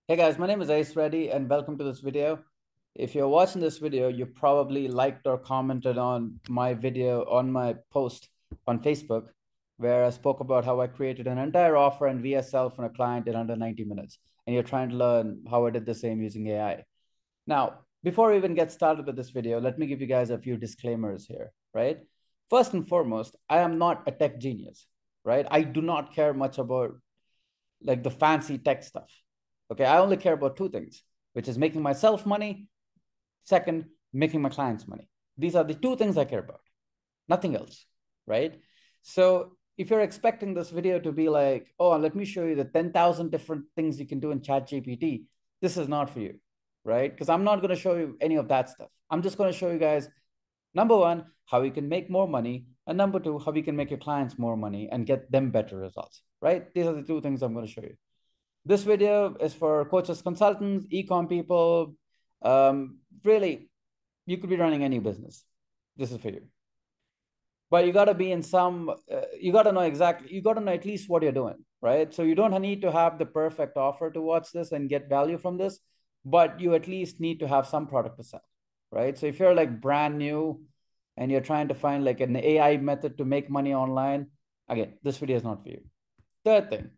Hey guys, my name is Ace Reddy and welcome to this video. If you're watching this video, you probably liked or commented on my video on my post on Facebook, where I spoke about how I created an entire offer and VSL from a client in under 90 minutes. And you're trying to learn how I did the same using AI. Now, before we even get started with this video, let me give you guys a few disclaimers here, right? First and foremost, I am not a tech genius, right? I do not care much about like the fancy tech stuff. Okay, I only care about two things, which is making myself money. Second, making my clients money. These are the two things I care about, nothing else, right? So if you're expecting this video to be like, oh, let me show you the 10,000 different things you can do in ChatGPT, this is not for you, right? Because I'm not going to show you any of that stuff. I'm just going to show you guys, number one, how you can make more money, and number two, how you can make your clients more money and get them better results, right? These are the two things I'm going to show you. This video is for coaches, consultants, e-com people. Really, you could be running any business. This is for you. But you got to be in some, you got to know exactly, you got to know at least what you're doing, right? So you don't need to have the perfect offer to watch this and get value from this, but you at least need to have some product to sell, right? So if you're like brand new and you're trying to find like an AI method to make money online, again, this video is not for you. Third thing,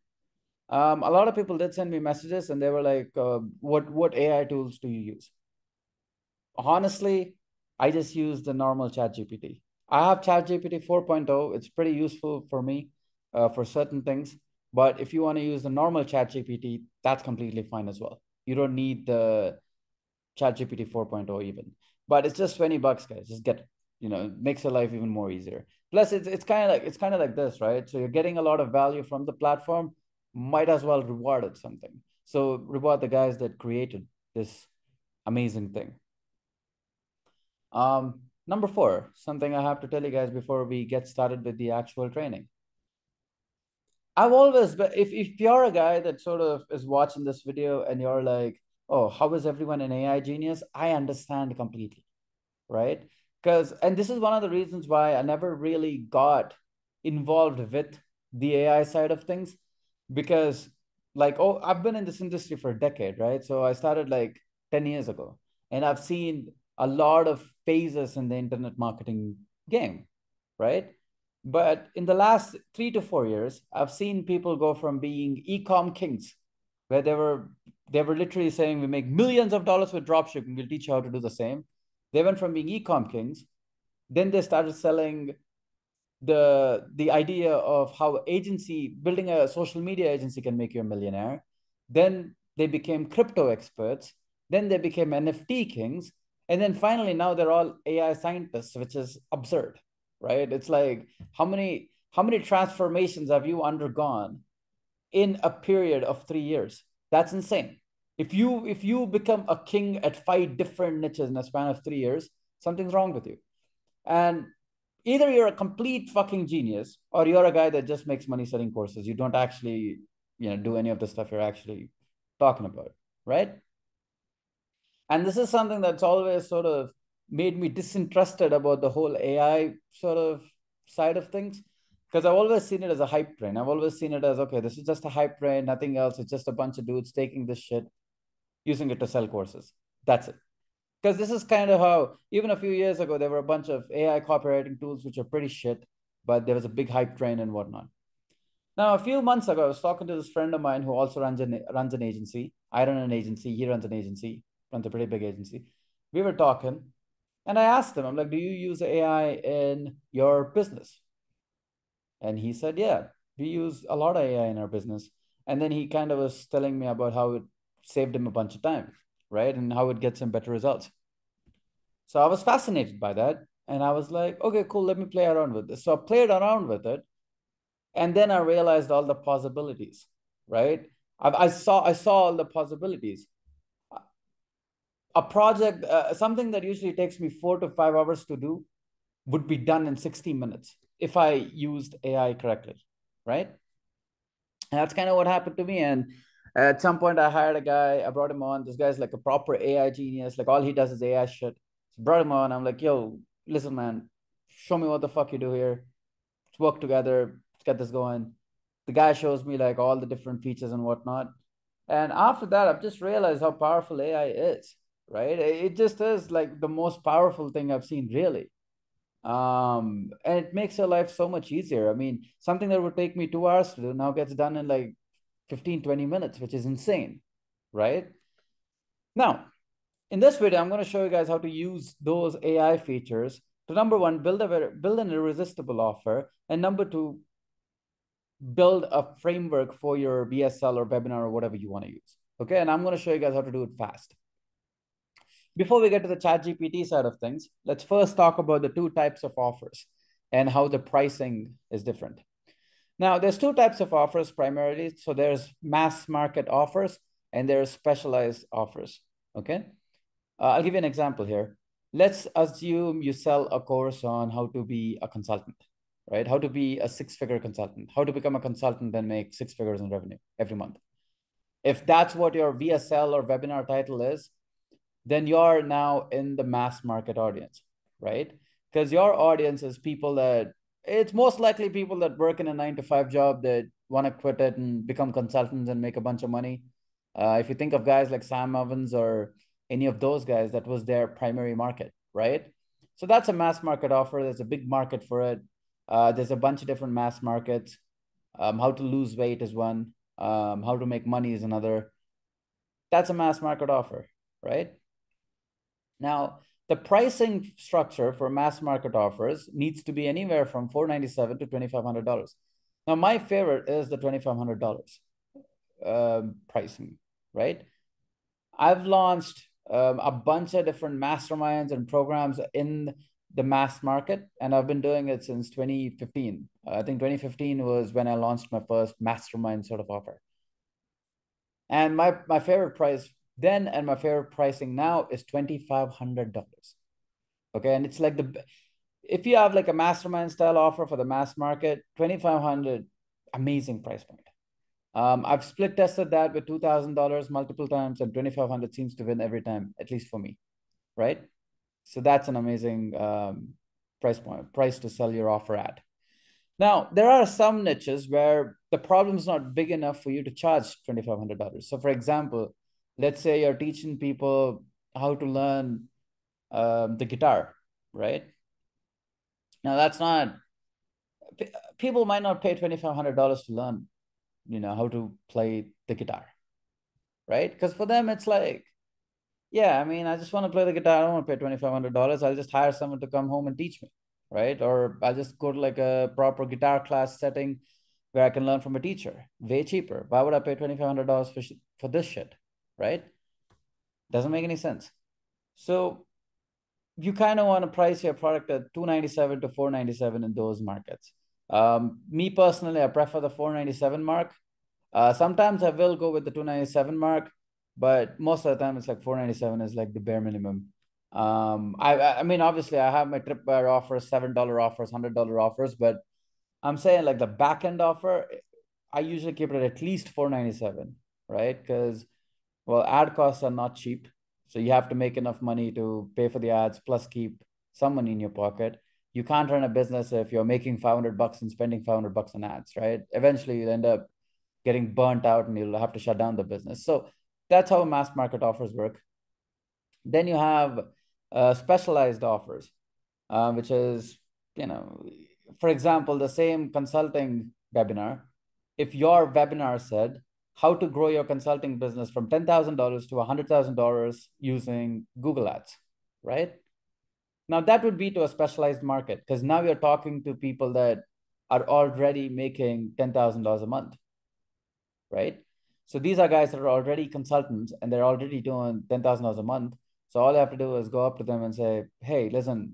a lot of people did send me messages and they were like, what AI tools do you use? Honestly, I just use the normal ChatGPT. I have ChatGPT 4.0. It's pretty useful for me for certain things. But if you want to use the normal ChatGPT, that's completely fine as well. You don't need the ChatGPT 4.0 even. But it's just 20 bucks, guys. Just get it. It makes your life even more easier. Plus, it's kind of like this, right? So you're getting a lot of value from the platform. Might as well reward it something. So reward the guys that created this amazing thing. Number four, something I have to tell you guys before we get started with the actual training. I've always, but if you're a guy that sort of is watching this video and you're like, oh, how is everyone an AI genius? I understand completely, right? And this is one of the reasons why I never really got involved with the AI side of things, because like, oh, I've been in this industry for a decade, right? So I started like 10 years ago, and I've seen a lot of phases in the internet marketing game, right? But in the last 3 to 4 years, I've seen people go from being e-com kings, where they were literally saying we make millions of dollars with dropshipping, we'll teach you how to do the same. They went from being e-com kings, then they started selling the idea of how building a social media agency can make you a millionaire. Then they became crypto experts. Then they became NFT kings. And then finally, now they're all AI scientists, which is absurd, right? It's like, how many transformations have you undergone in a period of 3 years? That's insane. If you become a king at 5 different niches in a span of 3 years, something's wrong with you. And either you're a complete fucking genius or you're a guy that just makes money selling courses. You don't actually, do any of the stuff you're actually talking about, right? And this is something that's always sort of made me disinterested about the whole AI sort of side of things, because I've always seen it as a hype train. I've always seen it as, okay, this is just a hype train, nothing else. It's just a bunch of dudes taking this shit, using it to sell courses. That's it. Because this is kind of how, even a few years ago, there were a bunch of AI copywriting tools which are pretty shit, but there was a big hype train and whatnot. Now, a few months ago, I was talking to this friend of mine who also runs an agency. I run an agency. He runs an agency, runs a pretty big agency. We were talking, and I asked him, I'm like, do you use AI in your business? And he said, yeah, we use a lot of AI in our business. And then he kind of was telling me about how it saved him a bunch of time, right? And how it gets him better results. So I was fascinated by that. And I was like, okay, cool, let me play around with this. So I played around with it. And then I realized all the possibilities, right? I saw all the possibilities. A project, something that usually takes me 4 to 5 hours to do, would be done in 60 minutes if I used AI correctly, right? And that's kind of what happened to me. And at some point, I hired a guy. I brought him on. This guy's like a proper AI genius. Like all he does is AI shit. So brought him on. I'm like, yo, listen, man, show me what the fuck you do here. Let's work together. Let's get this going. The guy shows me like all the different features and whatnot. And after that, I've just realized how powerful AI is, right? It just is like the most powerful thing I've seen, really. And it makes your life so much easier. I mean, something that would take me 2 hours to do now gets done in like 15, 20 minutes, which is insane, right? Now, in this video, I'm going to show you guys how to use those AI features to, number one, build an irresistible offer, and number two, build a framework for your BSL or webinar or whatever you want to use. Okay, and I'm going to show you guys how to do it fast. Before we get to the ChatGPT side of things, let's first talk about the two types of offers and how the pricing is different. Now, there's two types of offers primarily. So there's mass market offers and there's specialized offers. Okay, I'll give you an example here. Let's assume you sell a course on how to be a consultant, right? How to be a six-figure consultant, how to become a consultant and make 6 figures in revenue every month. If that's what your VSL or webinar title is, then you're now in the mass market audience, right? Because your audience is people that, it's most likely people that work in a 9 to 5 job that want to quit it and become consultants and make a bunch of money. If you think of guys like Sam Evans or any of those guys, that was their primary market, right? So that's a mass market offer. There's a big market for it. There's a bunch of different mass markets. How to lose weight is one. How to make money is another. That's a mass market offer, right? Now, the pricing structure for mass market offers needs to be anywhere from $497 to $2,500. Now, my favorite is the $2,500 pricing, right? I've launched a bunch of different masterminds and programs in the mass market, and I've been doing it since 2015. I think 2015 was when I launched my first mastermind sort of offer. And my favorite price then and my favorite pricing now is $2,500. Okay, and it's like if you have like a mastermind style offer for the mass market, 2,500, amazing price point. I've split tested that with $2,000 multiple times, and 2,500 seems to win every time, at least for me, right? So that's an amazing price to sell your offer at. Now, there are some niches where the problem is not big enough for you to charge $2,500. So, for example, let's say you're teaching people how to learn the guitar, right? Now, that's not, people might not pay $2,500 to learn, how to play the guitar, right? Because for them, it's like, yeah, I mean, I just want to play the guitar. I don't want to pay $2,500. I'll just hire someone to come home and teach me, right? Or I'll just go to like a proper guitar class setting where I can learn from a teacher, way cheaper. Why would I pay $2,500 for this shit, right? Doesn't make any sense. So you kind of want to price your product at $297 to $497 in those markets. Me personally, I prefer the $497 mark. Sometimes I will go with the $297 mark, but most of the time it's like $497 is like the bare minimum. I mean, obviously I have my tripwire offers, $7 offers, $100 offers, but I'm saying like the back end offer, I usually keep it at least $497, right? Because, well, ad costs are not cheap. So you have to make enough money to pay for the ads, plus keep some money in your pocket. You can't run a business if you're making $500 and spending $500 on ads, right? Eventually you end up getting burnt out and you'll have to shut down the business. So that's how mass market offers work. Then you have specialized offers, which is, for example, the same consulting webinar. If your webinar said how to grow your consulting business from $10,000 to $100,000 using Google Ads, right? Now that would be to a specialized market, because now you're talking to people that are already making $10,000 a month, right? So these are guys that are already consultants and they're already doing $10,000 a month. So all I have to do is go up to them and say, hey, listen,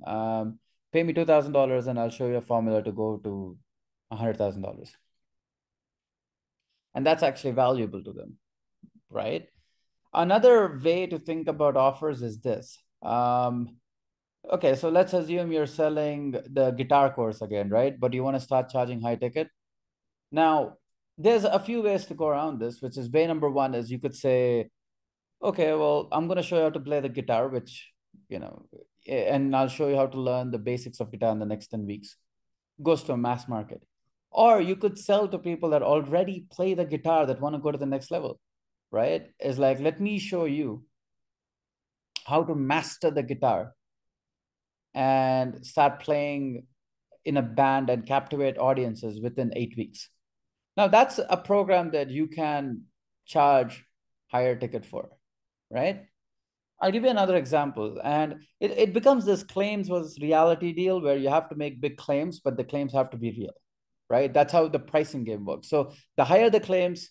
pay me $2,000 and I'll show you a formula to go to $100,000. And that's actually valuable to them, right? Another way to think about offers is this. Okay, so let's assume you're selling the guitar course again, right? But you want to start charging high ticket. Now, there's a few ways to go around this, which is way number one is you could say, okay, well, I'm going to show you how to play the guitar, which, and I'll show you how to learn the basics of guitar in the next 10 weeks. Goes to a mass market. Or you could sell to people that already play the guitar that want to go to the next level. right, is like, let me show you how to master the guitar and start playing in a band and captivate audiences within 8 weeks. Now, that's a program that you can charge higher ticket for, right? I'll give you another example. And it becomes this claims versus reality deal where you have to make big claims, but the claims have to be real, right? That's how the pricing game works. So the higher the claims,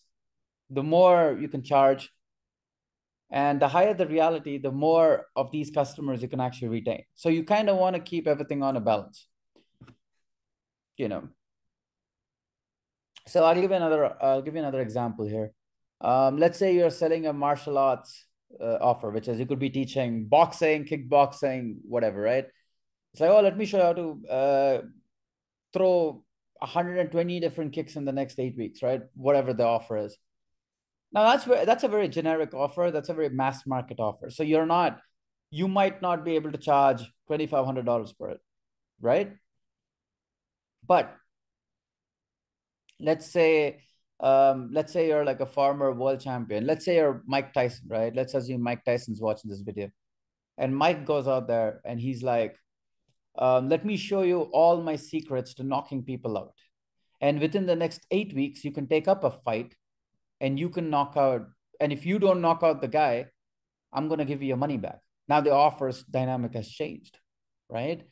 the more you can charge. And the higher the reality, the more of these customers you can actually retain. So you kind of want to keep everything on a balance, you know. So I'll give you another example here. Let's say you're selling a martial arts offer, which is you could be teaching boxing, kickboxing, whatever, right? It's like, oh, let me show you how to throw 120 different kicks in the next 8 weeks, right? Whatever the offer is. Now that's a very generic offer. That's a very mass market offer. So you might not be able to charge $2,500 for it, right? But let's say you're like a former world champion. Let's say you're Mike Tyson, right? Let's assume Mike Tyson's watching this video, and Mike goes out there and he's like, let me show you all my secrets to knocking people out. And within the next 8 weeks, you can take up a fight and you can knock out. And if you don't knock out the guy, I'm going to give you your money back. Now the offer's dynamic has changed, right?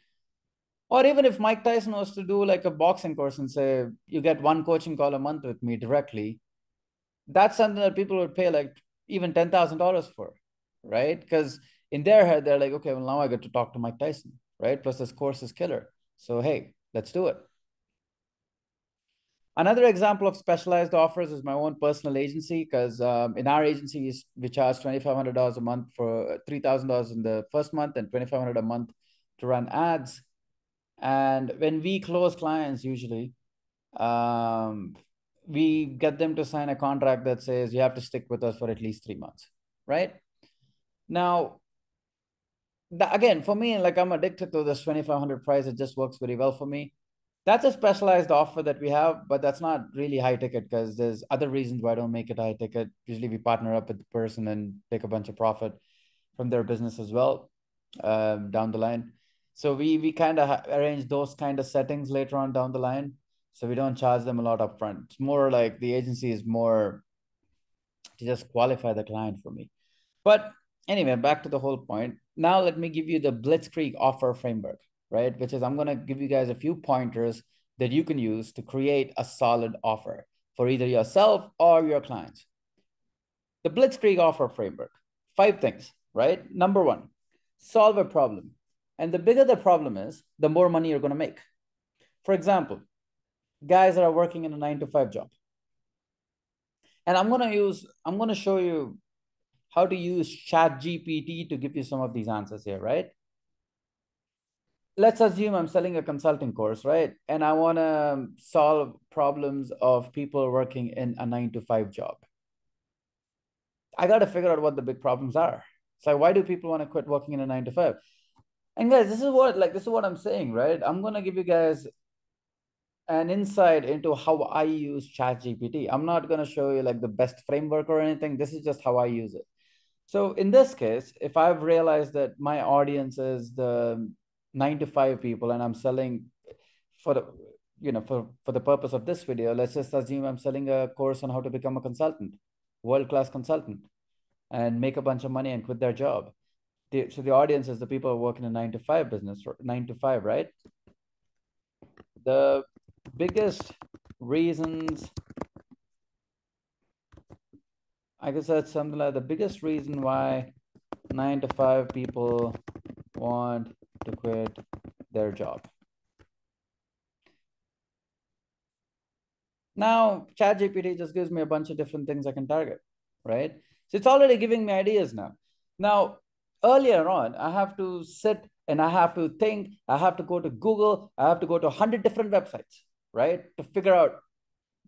Or even if Mike Tyson was to do like a boxing course and say, you get one coaching call a month with me directly, that's something that people would pay like even $10,000 for, right? Because in their head, they're like, okay, well, now I get to talk to Mike Tyson, right? Plus this course is killer. So, hey, let's do it. Another example of specialized offers is my own personal agency, because in our agency, we charge $2,500 a month for $3,000 in the first month and $2,500 a month to run ads. And when we close clients, usually, we get them to sign a contract that says you have to stick with us for at least 3 months, right? Now, again, for me, like I'm addicted to this 2,500 price. It just works very well for me. That's a specialized offer that we have, but that's not really high ticket because there's other reasons why I don't make it high ticket. Usually we partner up with the person and take a bunch of profit from their business as well, down the line. So we kind of arrange those kind of settings later on down the line. So we don't charge them a lot upfront. It's more like the agency is more to just qualify the client for me. But anyway, back to the whole point. Now let me give you the Blitzkrieg offer framework, right? Which is I'm going to give you guys a few pointers that you can use to create a solid offer for either yourself or your clients. The Blitzkrieg offer framework, 5 things, right? Number one, solve a problem. And the bigger the problem is, the more money you're going to make. For example, guys that are working in a 9 to 5 job. And I'm going to show you how to use ChatGPT to give you some of these answers here, right? Let's assume I'm selling a consulting course, right? And I want to solve problems of people working in a 9 to 5 job. I got to figure out what the big problems are. It's like, why do people want to quit working in a 9 to 5? And guys, this is what I'm saying, right? I'm going to give you guys an insight into how I use ChatGPT. I'm not going to show you like the best framework or anything. This is just how I use it. So in this case, if I've realized that my audience is the 9 to 5 people and I'm selling for the, for the purpose of this video, let's just assume I'm selling a course on how to become a consultant, world-class consultant, and make a bunch of money and quit their job. So the audience is the people who work in a 9 to 5 business, 9 to 5, right? The biggest reasons, I guess that's something like the biggest reason why 9 to 5 people want to quit their job. Now, ChatGPT just gives me a bunch of different things I can target, right? So it's already giving me ideas now. Now, earlier on, I have to sit and I have to think, I have to go to Google, I have to go to 100 different websites, right? To figure out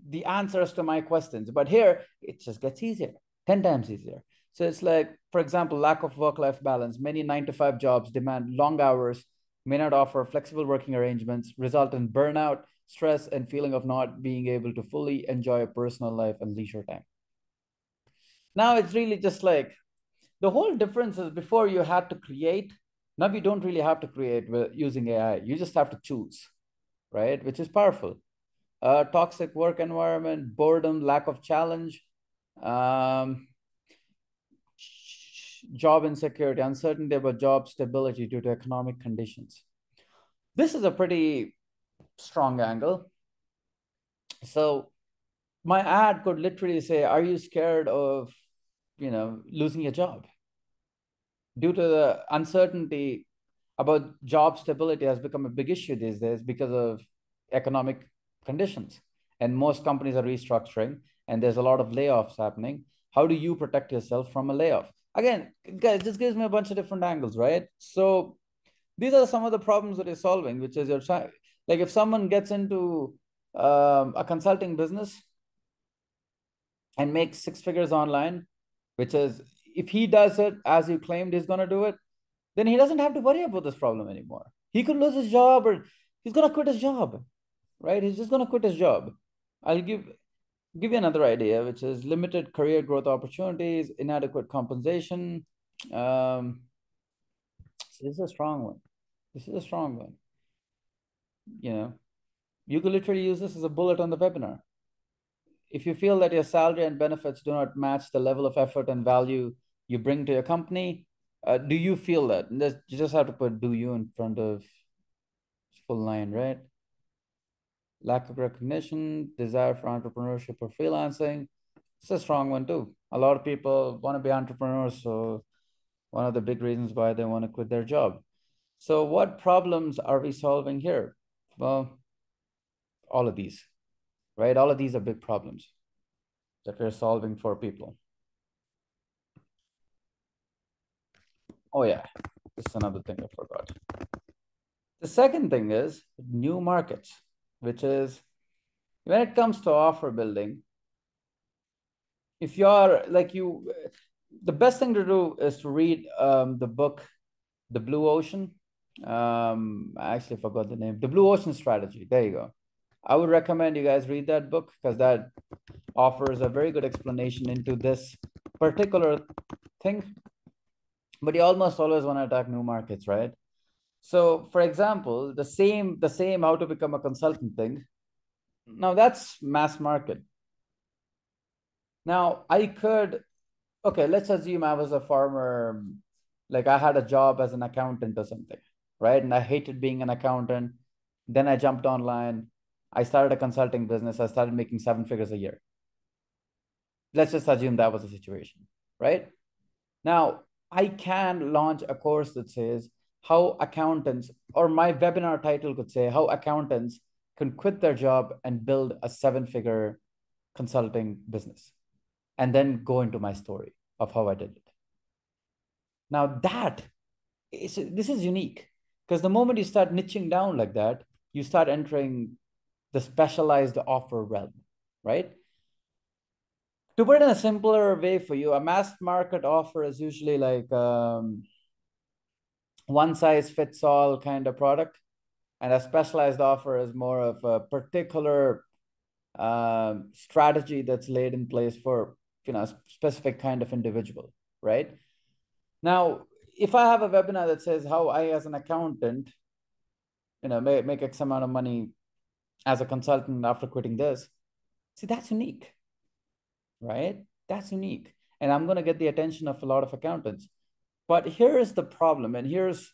the answers to my questions. But here, it just gets easier, 10 times easier. So it's like, for example, lack of work-life balance. Many 9 to 5 jobs demand long hours, may not offer flexible working arrangements, result in burnout, stress, and feeling of not being able to fully enjoy personal life and leisure time. Now it's really just like the whole difference is before you had to create. Now you don't really have to create using AI. You just have to choose, right? Which is powerful. Toxic work environment, boredom, lack of challenge, um, job insecurity, uncertainty about job stability due to economic conditions. This is a pretty strong angle. So my ad could literally say, "Are you scared of, losing your job due to the uncertainty about job stability has become a big issue these days because of economic conditions, and most companies are restructuring, and there's a lot of layoffs happening. How do you protect yourself from a layoff?" Again, guys, this gives me a bunch of different angles, right? So these are some of the problems that you're solving, which is you're trying, like if someone gets into a consulting business and makes six figures online, which is if he does it as you claimed he's going to do it, then he doesn't have to worry about this problem anymore. He could lose his job, or he's going to quit his job, right? He's just going to quit his job. I'll give you another idea, which is limited career growth opportunities, inadequate compensation. So this is a strong one. This is a strong one. You know, you could literally use this as a bullet on the webinar. If you feel that your salary and benefits do not match the level of effort and value you bring to your company, do you feel that? And you just have to put "do you" in front of full line, right? Lack of recognition, desire for entrepreneurship or freelancing. It's a strong one too. A lot of people want to be entrepreneurs, so one of the big reasons why they want to quit their job. So what problems are we solving here? Well, all of these, right? All of these are big problems that we're solving for people. Oh yeah, this is another thing I forgot. The second thing is new markets, which is when it comes to offer building, if you're like you, the best thing to do is to read the book, The Blue Ocean. I actually forgot the name. The Blue Ocean Strategy. There you go. I would recommend you guys read that book because that offers a very good explanation into this particular thing. But you almost always want to attack new markets, right? So, for example, the same how to become a consultant thing. Now that's mass market. Now I could, okay, let's assume I was a farmer, like I had a job as an accountant or something, right? And I hated being an accountant. Then I jumped online. I started a consulting business. I started making seven figures a year. Let's just assume that was the situation, right? Now, I can launch a course that says how accountants, or my webinar title could say how accountants can quit their job and build a seven-figure consulting business, and then go into my story of how I did it. Now, this is unique because the moment you start niching down like that, you start entering the specialized offer realm, right? To put it in a simpler way for you, a mass market offer is usually like one size fits all kind of product, and a specialized offer is more of a particular strategy that's laid in place for a specific kind of individual, right? Now, if I have a webinar that says how I, as an accountant, make X amount of money as a consultant after quitting this, see, that's unique, right? That's unique. And I'm going to get the attention of a lot of accountants. But here is the problem. And here's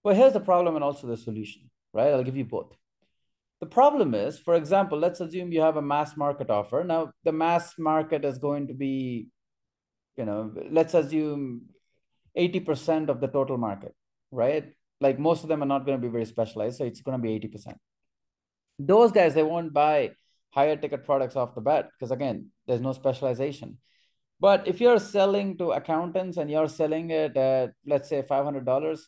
the problem and also the solution, right? I'll give you both. The problem is, for example, let's assume you have a mass market offer. Now, the mass market is going to be, let's assume 80% of the total market, right? Like most of them are not going to be very specialized. So it's going to be 80%. Those guys, they won't buy higher ticket products off the bat because, again, there's no specialization. But if you're selling to accountants and you're selling it at, let's say, $500,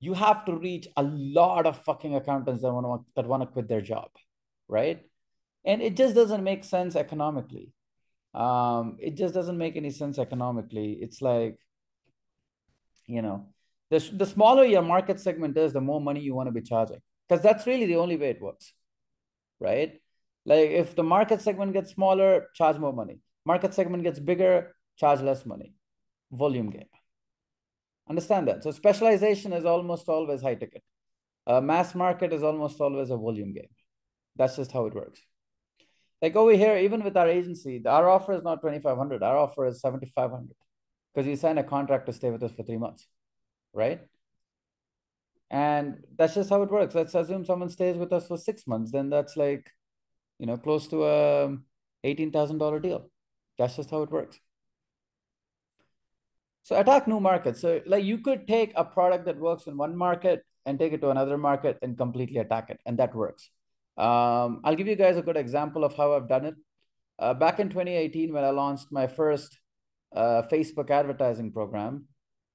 you have to reach a lot of fucking accountants that want to quit their job, right? And it just doesn't make sense economically. It just doesn't make any sense economically. It's like, the smaller your market segment is, the more money you want to be charging, because that's really the only way it works, right? Like if the market segment gets smaller, charge more money. Market segment gets bigger, charge less money. Volume game. Understand that. So specialization is almost always high ticket. Mass market is almost always a volume game. That's just how it works. Like over here, even with our agency, our offer is not 2,500. Our offer is 7,500 because you sign a contract to stay with us for 3 months, right? And that's just how it works. Let's assume someone stays with us for 6 months. Then that's like, close to a $18,000 deal. That's just how it works. So attack new markets. So like you could take a product that works in one market and take it to another market and completely attack it, and that works. I'll give you guys a good example of how I've done it. Back in 2018, when I launched my first Facebook advertising program,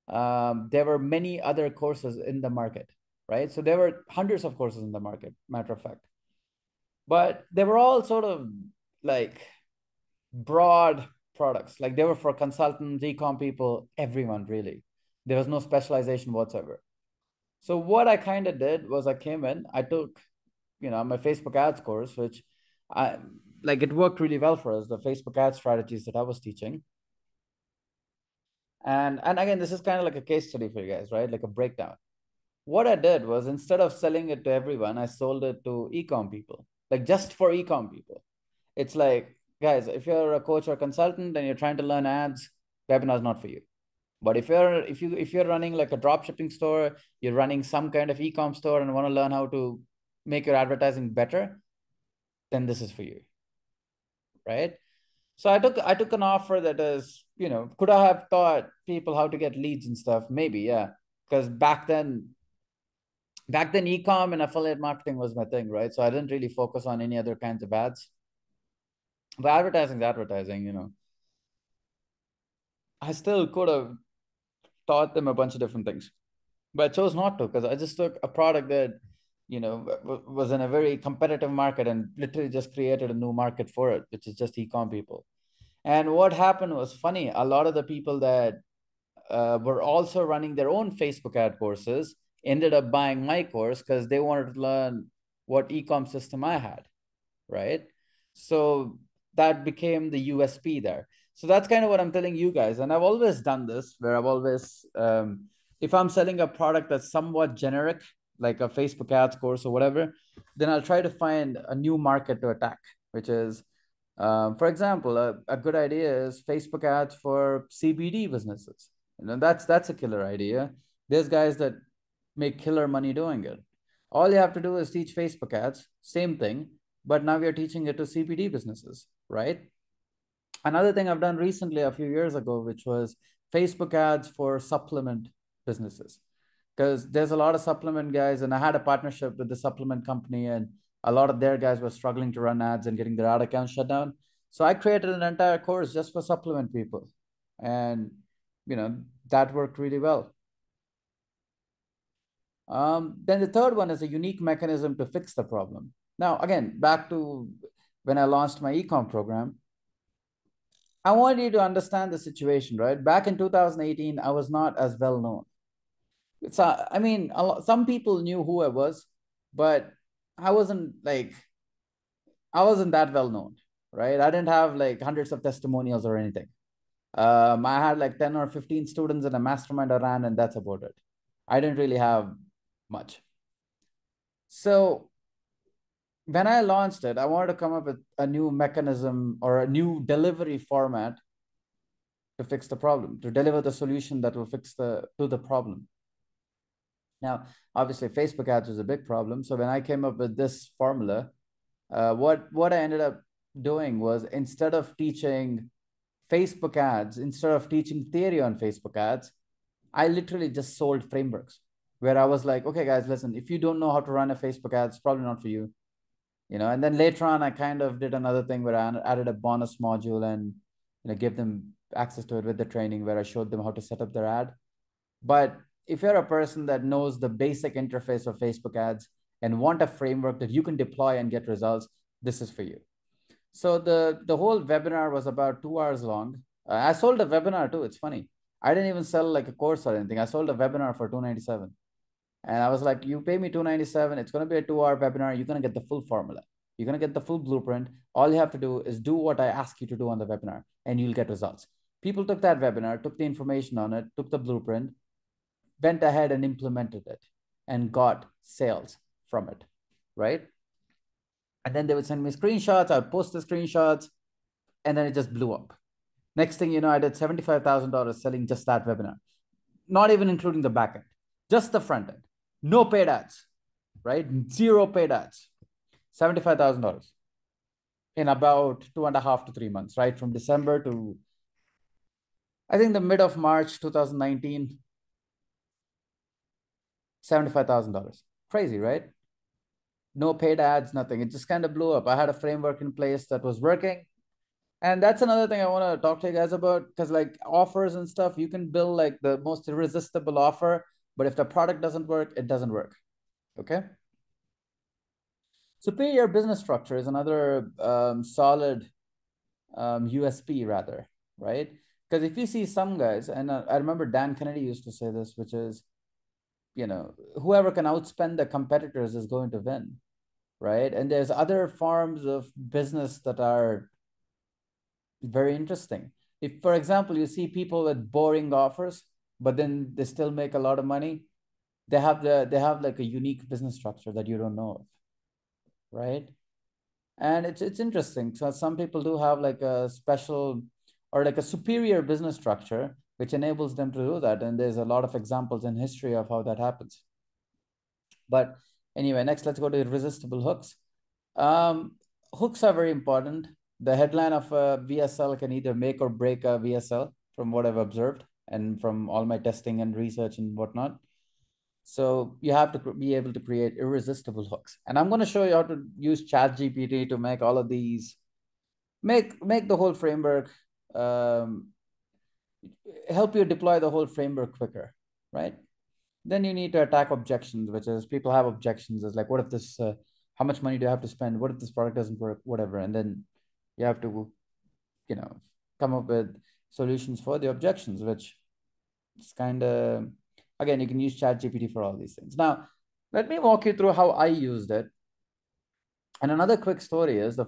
there were many other courses in the market, right? So there were hundreds of courses in the market, matter of fact. But they were all sort of like broad products. Like they were for consultants, e-com people, everyone really. There was no specialization whatsoever. So what I kind of did was I came in, I took, my Facebook ads course, which I like it worked really well for us, the Facebook ad strategies that I was teaching. And again, this is kind of like a case study for you guys, right? Like a breakdown. What I did was instead of selling it to everyone, I sold it to e-com people, like just for e-com people. It's like, guys, if you're a coach or consultant and you're trying to learn ads, webinar is not for you. But if you're running like a drop shipping store, you're running some kind of e-com store and want to learn how to make your advertising better, then this is for you, right? So I took an offer that is, could I have taught people how to get leads and stuff? Maybe, yeah. Because back then e-com and affiliate marketing was my thing, right? So I didn't really focus on any other kinds of ads. But advertising is advertising. I still could have taught them a bunch of different things, but I chose not to because I just took a product that, was in a very competitive market and literally just created a new market for it, which is just e-com people. And what happened was funny. A lot of the people that were also running their own Facebook ad courses ended up buying my course because they wanted to learn what e-com system I had, right? So that became the USP there. So that's kind of what I'm telling you guys. And I've always done this where I've always, if I'm selling a product that's somewhat generic, like a Facebook ads course or whatever, then I'll try to find a new market to attack, which is, for example, a good idea is Facebook ads for CBD businesses. That's a killer idea. There's guys that make killer money doing it. All you have to do is teach Facebook ads, same thing, but now we are teaching it to CBD businesses, right? Another thing I've done recently, a few years ago, which was Facebook ads for supplement businesses. Because there's a lot of supplement guys, and I had a partnership with the supplement company, and a lot of their guys were struggling to run ads and getting their ad accounts shut down. So I created an entire course just for supplement people. And, that worked really well. Then the third one is a unique mechanism to fix the problem. Now, again, back to when I launched my ecom program, I want you to understand the situation, right? Back in 2018, I was not as well known. I mean, some people knew who I was, but I wasn't like, I wasn't that well known, right? I didn't have like hundreds of testimonials or anything. I had like 10 or 15 students in a mastermind I ran, and that's about it. I didn't really have much. So when I launched it, I wanted to come up with a new mechanism or a new delivery format to fix the problem, to deliver the solution that will fix the problem. Now, obviously, Facebook ads was a big problem. So when I came up with this formula, what I ended up doing was instead of teaching Facebook ads, instead of teaching theory on Facebook ads, I literally just sold frameworks where I was like, okay, guys, listen, if you don't know how to run a Facebook ad, it's probably not for you. And then later on, I kind of did another thing where I added a bonus module and, give them access to it with the training where I showed them how to set up their ad. But if you're a person that knows the basic interface of Facebook ads and want a framework that you can deploy and get results, this is for you. So the whole webinar was about 2 hours long. I sold a webinar too. It's funny. I didn't even sell like a course or anything. I sold a webinar for $297. And I was like, you pay me $297. It's going to be a 2-hour webinar. You're going to get the full formula. You're going to get the full blueprint. All you have to do is do what I ask you to do on the webinar, and you'll get results. People took that webinar, took the information on it, took the blueprint, went ahead and implemented it and got sales from it, right? And then they would send me screenshots. I'd post the screenshots, and then it just blew up. Next thing you know, I did $75,000 selling just that webinar, not even including the backend, just the front end. No paid ads, right? Zero paid ads. $75,000 in about 2.5 to 3 months, right? From December to, I think, the mid of March 2019, $75,000. Crazy, right? No paid ads, nothing. It just kind of blew up. I had a framework in place that was working. And that's another thing I want to talk to you guys about, because like offers and stuff, you can build like the most irresistible offer, but if the product doesn't work, it doesn't work. Okay. Superior business structure is another solid USP rather, right? Because if you see some guys, and I remember Dan Kennedy used to say this, which is, whoever can outspend the competitors is going to win, right? And there's other forms of business that are very interesting. If, for example, you see people with boring offers, but then they still make a lot of money, they have like a unique business structure that you don't know of, right? And it's interesting. So some people do have like a special or like a superior business structure, which enables them to do that. And there's a lot of examples in history of how that happens. But anyway, next let's go to irresistible hooks. Hooks are very important. The headline of a VSL can either make or break a VSL from what I've observed and from all my testing and research and whatnot. So you have to be able to create irresistible hooks. And I'm going to show you how to use ChatGPT to make all of these, make the whole framework, help you deploy the whole framework quicker, right? Then you need to attack objections, which is people have objections. It's like, what if this, how much money do I have to spend? What if this product doesn't work? Whatever. And then you have to, you know, come up with solutions for the objections, which is kind of, again, you can use ChatGPT for all these things. Now, let me walk you through how I used it. And another quick story is I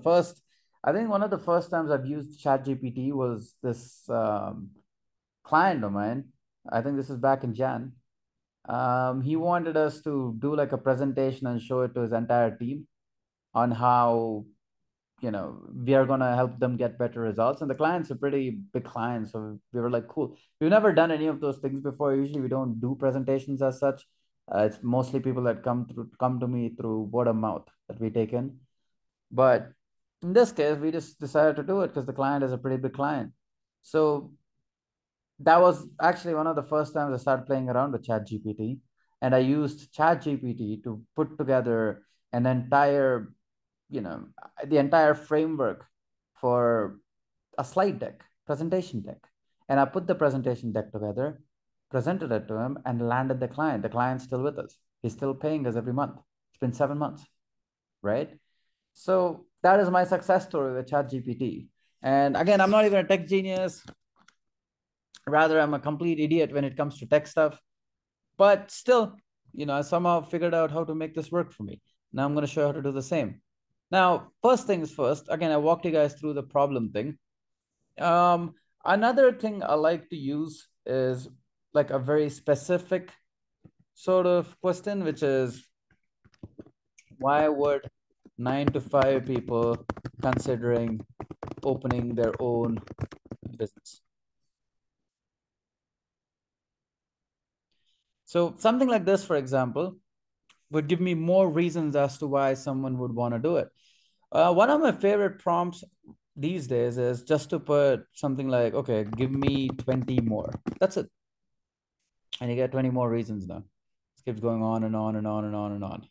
think one of the first times I've used ChatGPT was this client of mine. I think this is back in Jan. He wanted us to do like a presentation and show it to his entire team on how, we are going to help them get better results. And the client's a pretty big client. So we were like, cool. We've never done any of those things before. Usually we don't do presentations as such. It's mostly people that come to me through word of mouth that we take in. But in this case, we just decided to do it because the client is a pretty big client. So that was actually one of the first times I started playing around with ChatGPT. And I used ChatGPT to put together an entire, the entire framework for a slide deck, presentation deck. And I put the presentation deck together, presented it to him, and landed the client. The client's still with us. He's still paying us every month. It's been 7 months, right? So that is my success story with ChatGPT. And again, I'm not even a tech genius. Rather, I'm a complete idiot when it comes to tech stuff. But still, I somehow figured out how to make this work for me. Now I'm going to show you how to do the same. Now, first things first, again, I walked you guys through the problem thing. Another thing I like to use is like a very specific sort of question, which is, why would 9 to 5 people considering opening their own business? So something like this, for example, would give me more reasons as to why someone would want to do it. One of my favorite prompts these days is just to put something like, okay, give me 20 more. That's it. And you get 20 more reasons now. It keeps going on and on and on and on and on.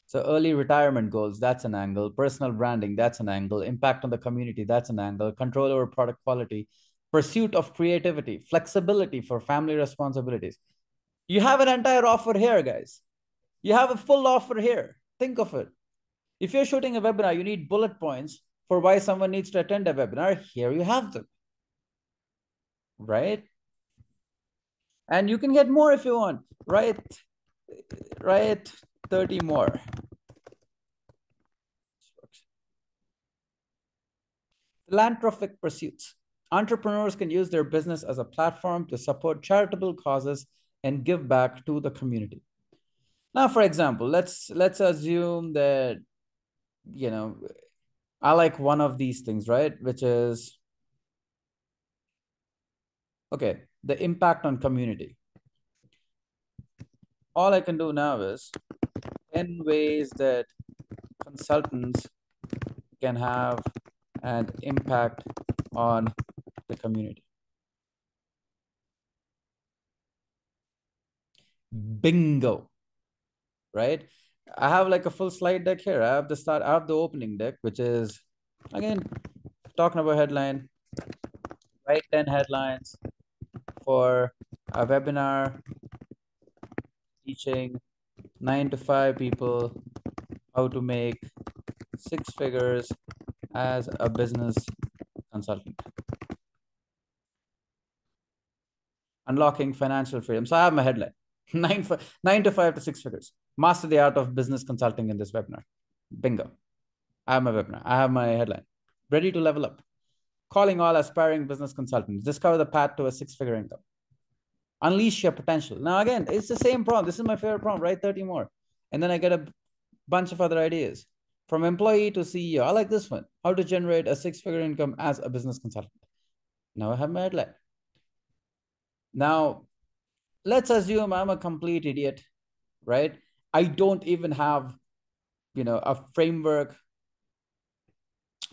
So early retirement goals, that's an angle. Personal branding, that's an angle. Impact on the community, that's an angle. Control over product quality. Pursuit of creativity. Flexibility for family responsibilities. You have an entire offer here, guys. You have a full offer here. Think of it. If you're shooting a webinar, you need bullet points for why someone needs to attend a webinar. Here you have them, right? And you can get more if you want, right? Right, 30 more. Philanthropic pursuits. Entrepreneurs can use their business as a platform to support charitable causes and give back to the community. Now, for example, let's assume that, you know, I like one of these things, right? Which is, okay, the impact on community. All I can do now is 10 ways that consultants can have an impact on the community. Bingo, right? I have like a full slide deck here. I have the opening deck, which is, again, talking about headline, write 10 headlines for a webinar teaching 9 to 5 people how to make 6 figures as a business consultant. Unlocking financial freedom. So I have my headline, 9 to 5 to 6 figures. Master the art of business consulting in this webinar. Bingo. I have my webinar. I have my headline. Ready to level up. Calling all aspiring business consultants. Discover the path to a 6-figure income. Unleash your potential. Now, again, it's the same prompt. This is my favorite prompt. Write 30 more. And then I get a bunch of other ideas. From employee to CEO. I like this one. How to generate a 6-figure income as a business consultant. Now I have my headline. Now, let's assume I'm a complete idiot, right? I don't even have, a framework.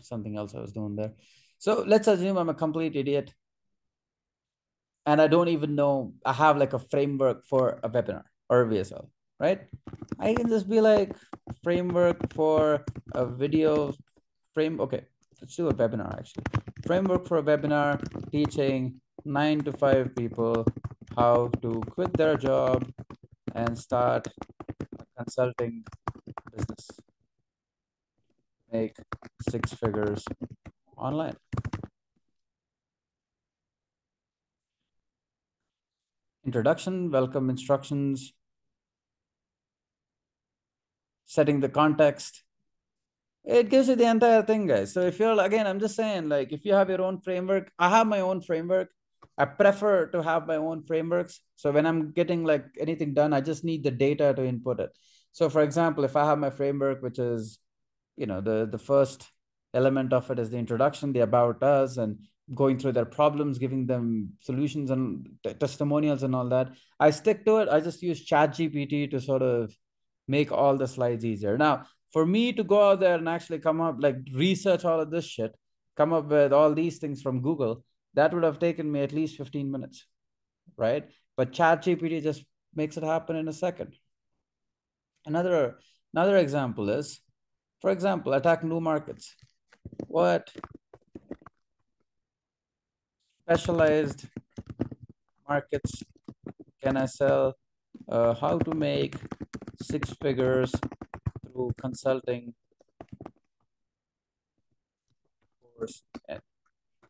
Something else I was doing there. So let's assume I'm a complete idiot and I don't even know I have like a framework for a webinar or a VSL, right? I can just be like framework for a video frame. Okay, let's do a webinar actually. Framework for a webinar teaching 9 to 5 people how to quit their job and start a consulting business. Make 6 figures online. Introduction, welcome instructions, setting the context. It gives you the entire thing, guys. So if you're, again, I'm just saying, like, if you have your own framework, I have my own framework. I prefer to have my own frameworks. So when I'm getting like anything done, I just need the data to input it. So for example, if I have my framework, which is, the first element of it is the introduction, the about us, and going through their problems, giving them solutions and testimonials and all that. I stick to it. I just use ChatGPT to sort of make all the slides easier. Now, for me to go out there and actually come up, like research all of this shit, come up with all these things from Google, that would have taken me at least 15 minutes, right? But ChatGPT just makes it happen in a second. Another example is, for example, attack new markets. What specialized markets can I sell? How to make 6 figures through consulting course.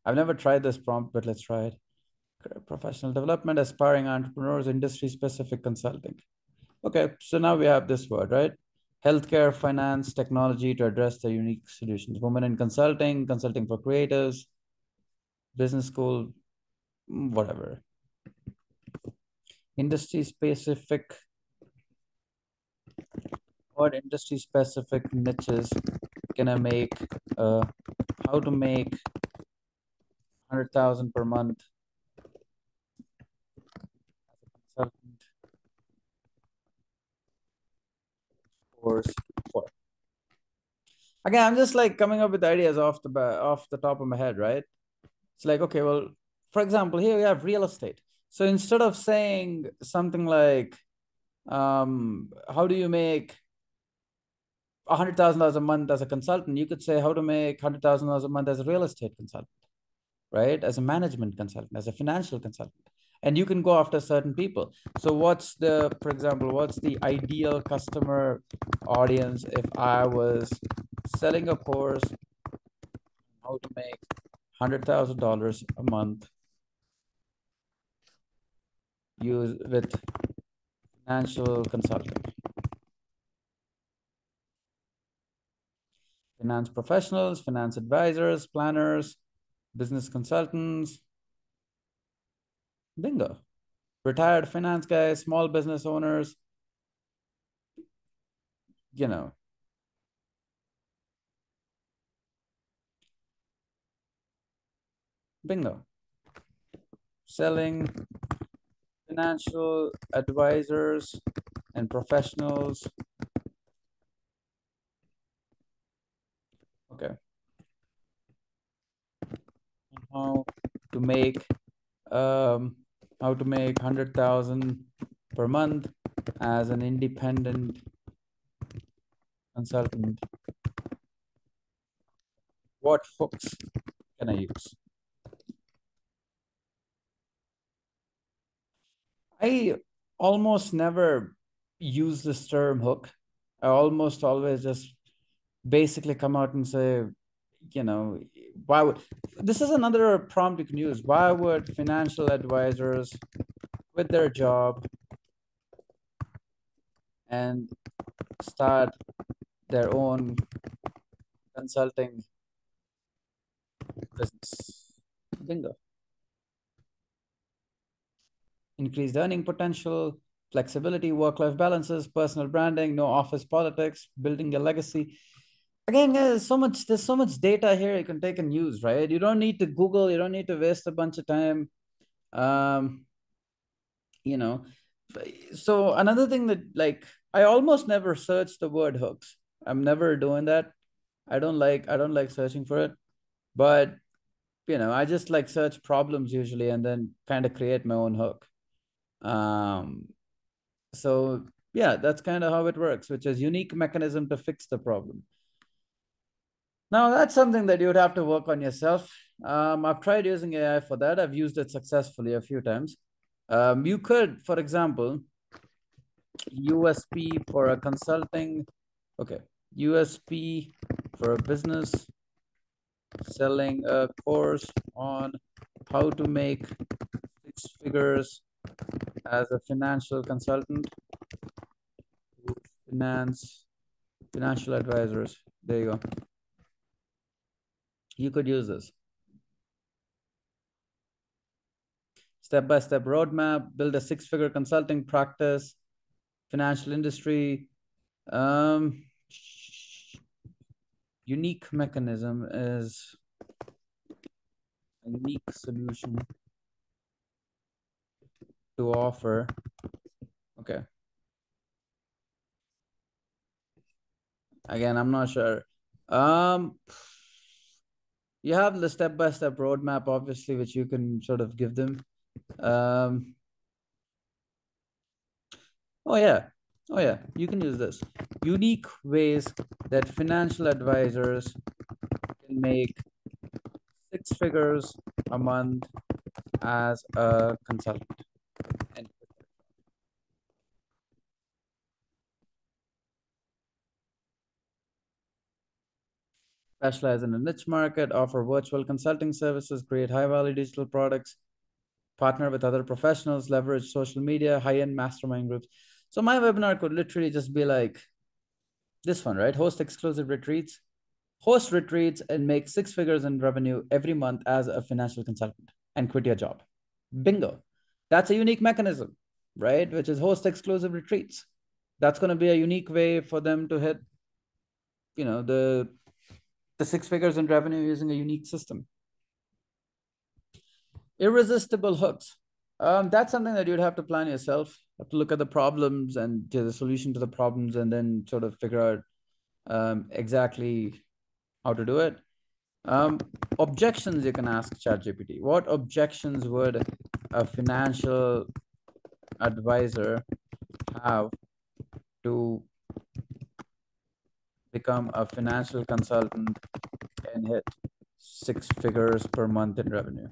I've never tried this prompt, but let's try it. Professional development, aspiring entrepreneurs, industry specific consulting. Okay, so now we have this word, right? Healthcare, finance, technology to address the unique solutions. Women in consulting, consulting for creatives, business school, whatever. Industry specific, what industry specific niches can I make? How to make 100,000 per month as a consultant course. What? Again, I'm just like coming up with ideas off the top of my head, right? It's like, okay, well, for example, here we have real estate. So instead of saying something like, how do you make $100,000 a month as a consultant, you could say how to make $100,000 a month as a real estate consultant, right? As a management consultant, as a financial consultant. And you can go after certain people. So for example, what's the ideal customer audience if I was selling a course, how to make $100,000 a month use with financial consulting? Finance professionals, finance advisors, planners, business consultants. Bingo. Retired finance guys, small business owners, you know, bingo. Selling financial advisors and professionals. Okay. How to make how to make 100,000 per month as an independent consultant. What hooks can I use? I almost never use this term hook. I almost always just basically come out and say, you know, why would this is another prompt you can use. Why would financial advisors quit their job and start their own consulting business? Bingo. Increased earning potential, flexibility, work-life balances, personal branding, no office politics, building a legacy. Again, guys, there's so much data here you can take and use, right? You don't need to Google, you don't need to waste a bunch of time. Um, you know. So another thing that like I almost never search the word hooks. I'm never doing that. I don't like searching for it. But I just like search problems usually and then kind of create my own hook. Um, so yeah, that's kind of how it works, which is unique mechanism to fix the problem. Now that's something that you would have to work on yourself. I've tried using AI for that. I've used it successfully a few times. You could, for example, USP for a consulting, okay, USP for a business selling a course on how to make six figures as a financial consultant, financial advisors. There you go. You could use this. Step-by-step roadmap, build a six-figure consulting practice, financial industry. Unique mechanism is a unique solution to offer. Okay. Again, I'm not sure. You have the step-by-step roadmap, obviously, which you can sort of give them. Oh yeah. Oh yeah, you can use this. Unique ways that financial advisors can make six figures a month as a consultant. And specialize in a niche market, offer virtual consulting services, create high-value digital products, partner with other professionals, leverage social media, high-end mastermind groups. So my webinar could literally just be like this one, right? Host exclusive retreats, host retreats and make six figures in revenue every month as a financial consultant and quit your job. Bingo. That's a unique mechanism, right? Which is host exclusive retreats. That's going to be a unique way for them to hit, the six figures in revenue using a unique system. Irresistible hooks. That's something that you'd have to plan yourself. You have to look at the problems and the solution to the problems, and then sort of figure out exactly how to do it. Objections you can ask ChatGPT. What objections would a financial advisor have to become a financial consultant and hit six figures per month in revenue?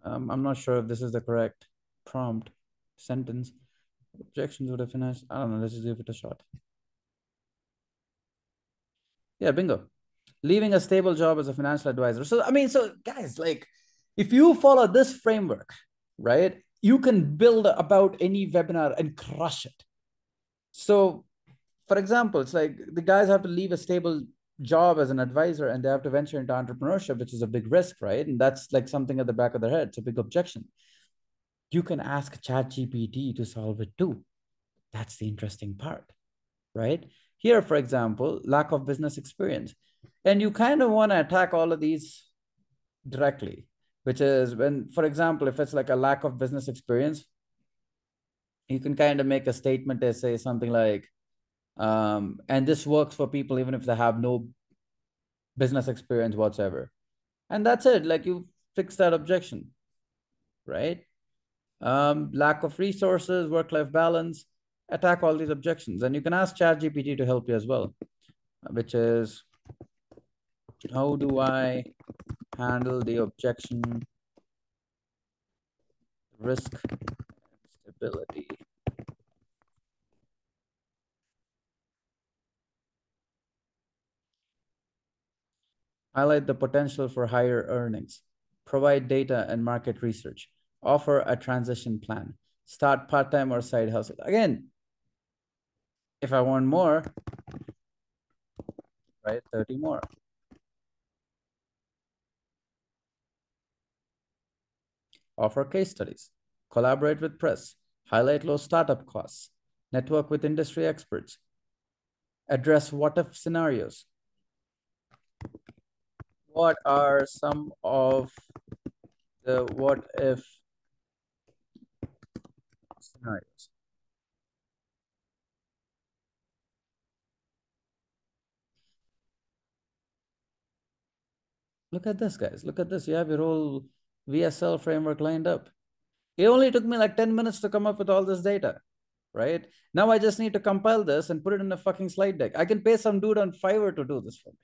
I'm not sure if this is the correct prompt sentence. Objections would a financial, I don't know, let's just give it a shot. Yeah, bingo. Leaving a stable job as a financial advisor. So, I mean, so guys, like, if you follow this framework, right, you can build about any webinar and crush it. So, For example, it's like the guys have to leave a stable job as an advisor and they have to venture into entrepreneurship, which is a big risk, right? And that's like something at the back of their head. It's a big objection. You can ask ChatGPT to solve it too. That's the interesting part, right? Here, for example, lack of business experience. And you kind of want to attack all of these directly, which is when, for example, if it's like a lack of business experience, you can kind of make a statement to say something like, and this works for people even if they have no business experience whatsoever. And that's it. Like you fix that objection, right? Lack of resources, work-life balance, attack all these objections. And you can ask ChatGPT to help you as well, which is, how do I handle the objection, risk, stability? Highlight the potential for higher earnings, provide data and market research, offer a transition plan, start part-time or side hustle. Again, if I want more, right, 30 more. Offer case studies, collaborate with press, highlight low startup costs, network with industry experts, address what-if scenarios. What are some of the what-if scenarios? Look at this, guys. Look at this. You have your whole VSL framework lined up. It only took me like 10 minutes to come up with all this data, right? Now I just need to compile this and put it in a fucking slide deck. I can pay some dude on Fiverr to do this for me.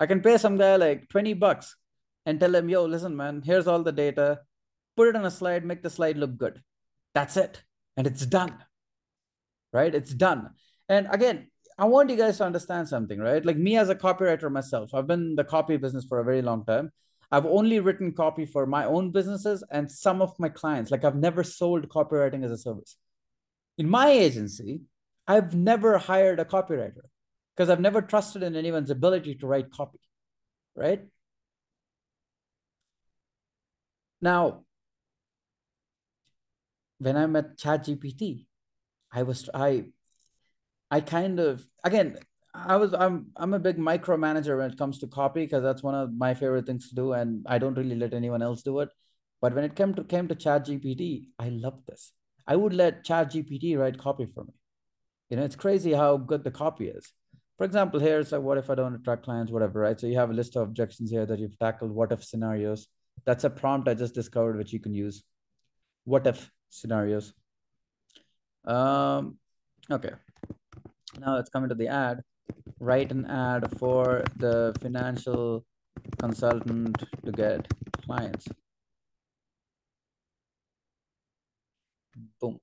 I can pay some guy like 20 bucks and tell him, yo, listen, man, here's all the data. Put it on a slide, make the slide look good. That's it. And it's done, right? It's done. And again, I want you guys to understand something, right? Like me as a copywriter myself, I've been in the copy business for a very long time. I've only written copy for my own businesses and some of my clients. Like I've never sold copywriting as a service. In my agency, I've never hired a copywriter because I've never trusted in anyone's ability to write copy, right? Now, when I met ChatGPT, I kind of again I'm a big micromanager when it comes to copy because that's one of my favorite things to do, and I don't really let anyone else do it. But when it came to ChatGPT, I love this. I would let ChatGPT write copy for me. You know, it's crazy how good the copy is. For example, here it's like, what if I don't attract clients, whatever, right? So you have a list of objections here that you've tackled. What if scenarios? That's a prompt I just discovered which you can use. What if scenarios? Okay. Now let's come into the ad. Write an ad for the financial consultant to get clients. Boom.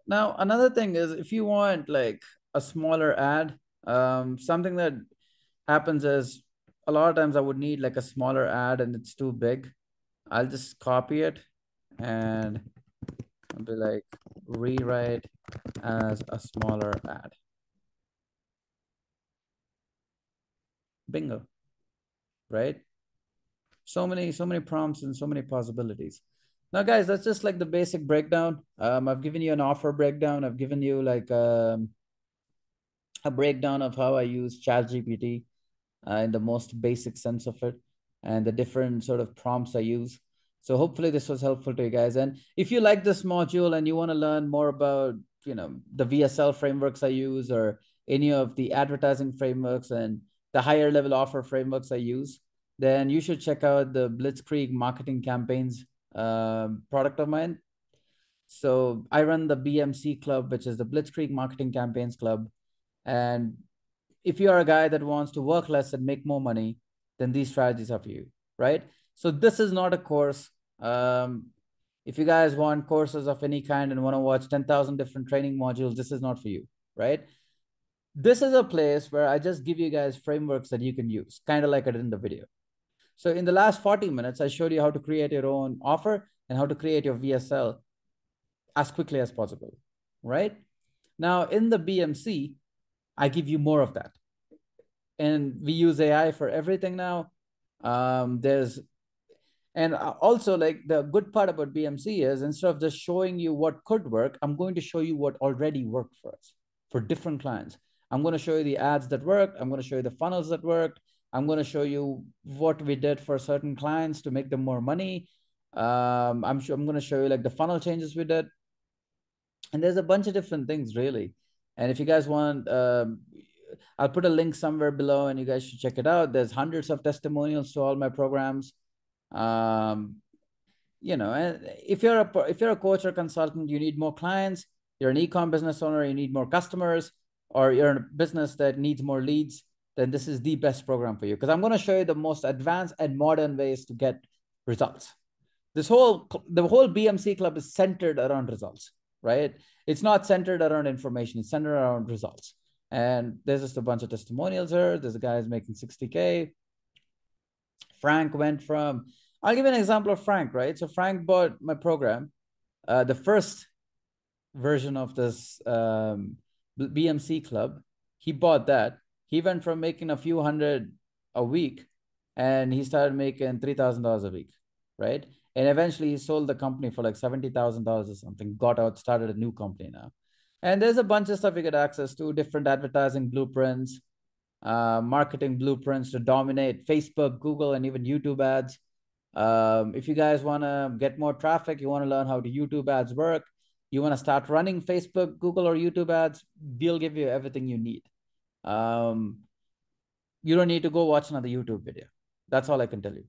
Now, another thing is if you want like a smaller ad, something that happens is a lot of times I would need like a smaller ad and it's too big. I'll just copy it and I'll be like, rewrite as a smaller ad. Bingo, right? So many prompts and so many possibilities. Now, guys, that's just like the basic breakdown. I've given you an offer breakdown. I've given you like a breakdown of how I use ChatGPT in the most basic sense of it and the different sort of prompts I use. So hopefully this was helpful to you guys. And if you like this module and you want to learn more about, you know, the VSL frameworks I use or any of the advertising frameworks and the higher level offer frameworks I use, then you should check out the Blitzkrieg marketing campaigns product of mine. So I run the BMC club, which is the Blitzkrieg Marketing Campaigns Club. And if you are a guy that wants to work less and make more money, then these strategies are for you, right? So this is not a course. If you guys want courses of any kind and want to watch 10,000 different training modules, this is not for you, right? This is a place where I just give you guys frameworks that you can use, kind of like I did in the video. So in the last 40 minutes, I showed you how to create your own offer and how to create your VSL as quickly as possible, right? Now in the BMC, I give you more of that. And we use AI for everything now. There's and also, like, the good part about BMC is instead of just showing you what could work, I'm going to show you what already worked for us for different clients. I'm going to show you the ads that work. I'm going to show you the funnels that worked. I'm going to show you what we did for certain clients to make them more money. I'm going to show you like the funnel changes we did. And there's a bunch of different things, really. And if you guys want, I'll put a link somewhere below and you guys should check it out. There's hundreds of testimonials to all my programs. Um, and if you're a coach or consultant, you need more clients. You're an e-com business owner, you need more customers, or you're in a business that needs more leads, then this is the best program for you, because I'm going to show you the most advanced and modern ways to get results. The whole BMC club is centered around results, right? It's not centered around information, it's centered around results. And there's just a bunch of testimonials here. There's a guy who's making 60K. Frank went from, I'll give you an example of Frank, right? So Frank bought my program, the first version of this BMC club. He bought that. He went from making a few hundred a week, and he started making $3,000 a week, right? And eventually he sold the company for like $70,000 or something, got out, started a new company now. And there's a bunch of stuff you get access to, different advertising blueprints, marketing blueprints to dominate Facebook, Google, and even YouTube ads. If you guys want to get more traffic, you want to learn how the YouTube ads work, you want to start running Facebook, Google, or YouTube ads, we'll give you everything you need. You don't need to go watch another YouTube video. That's all I can tell you.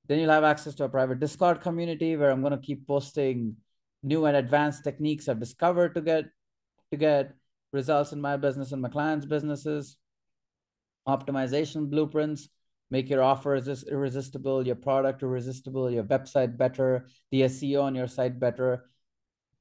Then you'll have access to a private Discord community where I'm going to keep posting new and advanced techniques I've discovered to get results in my business and my clients' businesses. Optimization blueprints, make your offer irresistible, your product irresistible, your website better, the SEO on your site better.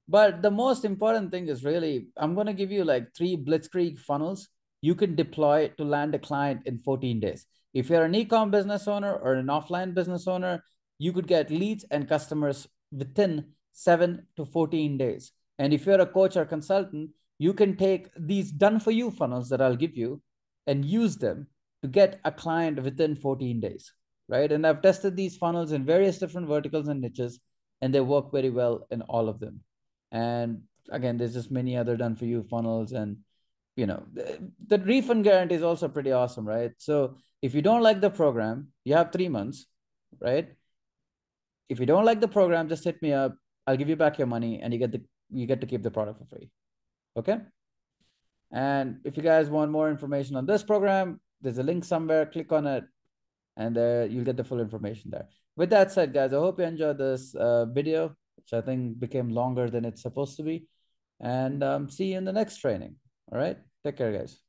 But the most important thing is really, I'm going to give you like 3 blitzkrieg funnels you can deploy to land a client in 14 days. If you're an e-com business owner or an offline business owner, you could get leads and customers within 7 to 14 days. And if you're a coach or consultant, you can take these done for you funnels that I'll give you and use them to get a client within 14 days, right? And I've tested these funnels in various different verticals and niches, and they work very well in all of them. And again, there's just many other done for you funnels. And the refund guarantee is also pretty awesome, right? So if you don't like the program, you have 3 months, right? If you don't like the program, just hit me up. I'll give you back your money, and you get to keep the product for free. Okay. And if you guys want more information on this program, there's a link somewhere, click on it, and you'll get the full information there. With that said, guys, I hope you enjoyed this video, which I think became longer than it's supposed to be. And see you in the next training. All right. Take care, guys.